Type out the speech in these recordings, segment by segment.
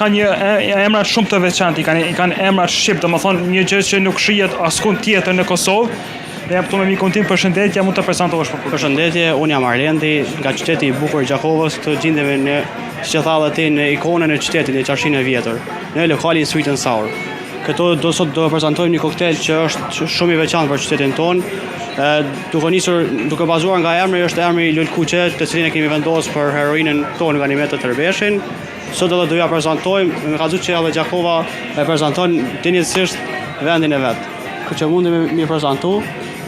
Ka një emra shumë të veçantë, i kanë emra shqip, domethënë një gjë që nuk shihet askund tjetër në Kosovë. Ne jam këtu me mikun tim, përshëndetje, mund të prezantohesh pak? Përshëndetje, unë jam Arlendi, nga qyteti i bukur Gjakovës, të gjendemi në, si që thallë ti, në ikonën e qytetit, në Qarshinë e vjetër, në lokalin Sweet and Sour. Këtu sot do prezantojmë një koktel që është shumë i veçantë për qytetin tonë. Duke bazuar nga emri, është emri Lulkuqe, të cilin e kemi vendosur për heroinën tonë nga Nimet të Tërbeshin. Sot edhe do ja prezantojmë, me kallëzu që edhe Gjakova e prezanton dinjitësisht vendin e vet. Kështu që mundemi mi prezantu,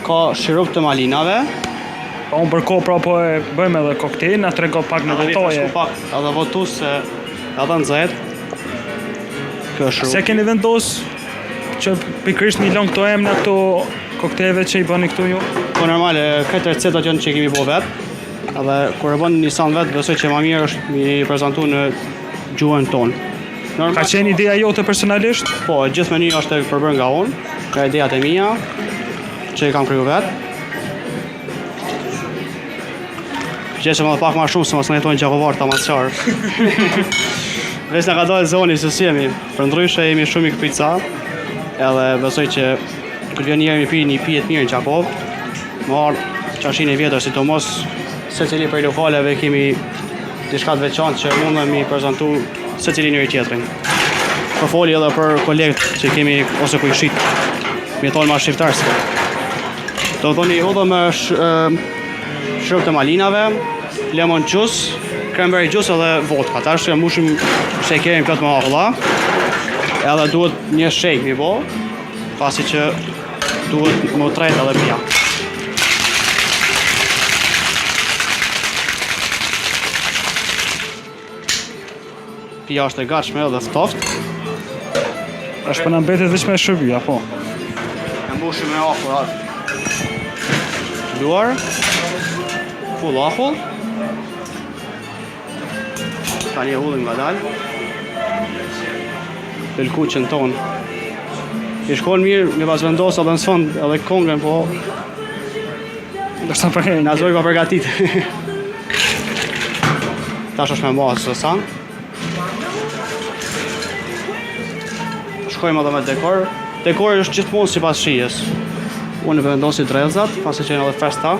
ka shirop të malinave. Unë për kohë po e bëjmë edhe koktejl, na trego pak në detaje. Pak, edhe votus se edhe nxehet. Kjo është. Se keni vendos që pikërisht mi lën këto emra këto koktejleve që i bëni këtu ju? Po normale, këtë recetat janë që kemi bërë vetë. Edhe kur e bën një san vet, besoj që më mirë është mi prezantu në gjuhën tonë. Ka qenë ideja jote personalisht? Po, gjithë menu është e përbërë nga unë, nga idejat e mia, që i kam kriju vetë. Gjeqëm edhe pak ma shumë, se mos në jetojnë gjakovarë të amatëqarë. Veç në ka dojë zoni, se si jemi. Për ndryshe jemi shumë i këpica, edhe besoj që këtë vjen njerë mi pi një pijet mirë në Gjakovë, më arë Qarshinë e vjetër, sidomos se cili për lokaleve kemi diçka të veçantë që mundem mi prezentu se cili njëri tjetrin. Për foli edhe për kolegët që kemi ose ku i shit, mi thonë ma shqiptarësi. Do thoni hodhë me shërb të malinave, lemon juice, cranberry juice edhe vodka. Ta është mbushim shekerin plot me akulla, edhe duhet një shake mi bo, pasi që duhet më trejt edhe pia. Pia është e gatshme edhe ftoft. Është për na mbetet vetëm me shërbija, po. E mbushim me akull. Duar. Full akull. Tani e hullim nga dalë. Lulkuqen tonë. I shkon mirë, me pas vendos edhe në sfond edhe kongën, po Dërsa për na zoj pa përgatit. Tash është me mbasë së sa. Shkojmë edhe me dekor. Dekori është gjithmonë si pas shijes. Unë e vendosi drezat, pasi që janë edhe fresta.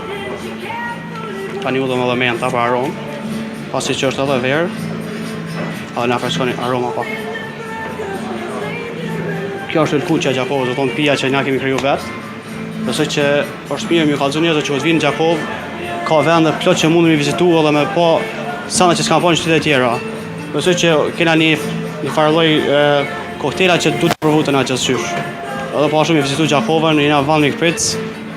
Tani udhëm edhe menta për aromë, pasi që është edhe verë. Edhe na freskoni aroma pak. Kjo është lulkuqja e Gjakovës, do thonë pija që na kemi kriju vetë. Besoj që është mirë mi kallëzu njerëzve që vinë në Gjakovë, ka vende plot që mundemi vizitu edhe me po sana që s'kan po në qytete tjera. Besoj që kena një farë koktejla që duhet të provu të na gjithçysh. Edhe po ashtu mi vizitu Gjakovën, jena vend i këpric,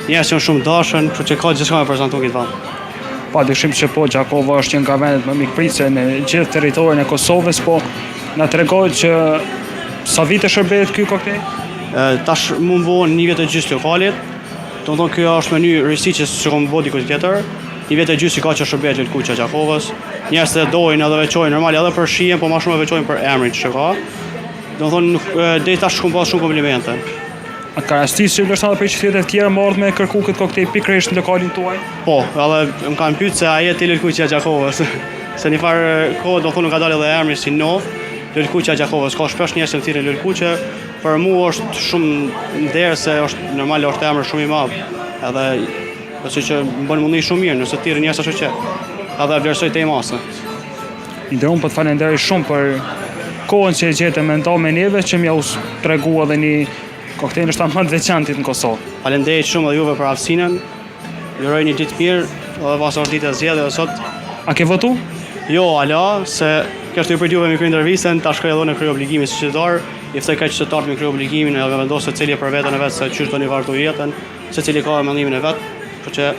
njerëz që janë shumë dashën, kështu që ka gjithçka me prezantu këtë vend. Pa dyshim që po Gjakova është një nga vendet më mikpritse në gjithë territorin e Kosovës, po na tregoj që sa vite shërbehet ky koktejl? Tash mund bëhen një vjet e gjysmë lokalit. Do të thonë kjo është meny risi që s'kam bë diku tjetër. Një vjet e gjysmë ka që shërbehet lulkuqja e Gjakovës. Njerëzit e dojnë edhe veçojnë normal edhe për shijen, po më shumë e veçojnë për emrin që ka. Do të thonë deri tash kam pas shumë komplimente. A ka rastisë që vlerësa edhe për qytete të tjera më ardhë me kërku këtë koktejl pikërisht në lokalin tuaj? Po, edhe më kanë pyet se a je ti lulkuqja e Gjakovës. Se një farë kohë do thonë ka dalë edhe emri si nov. Lulkuqja e Gjakovës, ka shpesh njerëz që thirrën lulkuqe, për mua është shumë nder se është normal është emër shumë i madh. Edhe besoj që më bën mundi shumë mirë nëse thirrën njerëz ashtu që edhe vlerësoj te masë. Unë po të falenderoj shumë për kohën që e gjetë me nda me neve që m'ja u tregu edhe një koktejl është më të veçantit në Kosovë. Faleminderit shumë edhe juve për aftësinë. Ju uroj një ditë mirë edhe pasor ditë e zgjedhje sot. A ke votu? Jo, ala, se kjo është i për juve me kry intervistën, ta shkoj edhe në kry obligimin si qytetar, i ftoj kaq qytetarët me kry obligimin edhe vendos se cili për veten e vet se çysh doni vazhdu jetën, se cili ka mendimin e vet, kështu që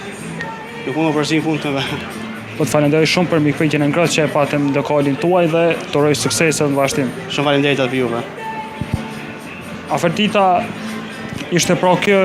nuk mund të përzihem punë të vet. Po të falenderoj shumë për mikpritjen e ngrohtë që e patëm në lokalin tuaj dhe të uroj suksese në vazhdim. Shumë faleminderit atë juve. Aferdita ishte pra kjo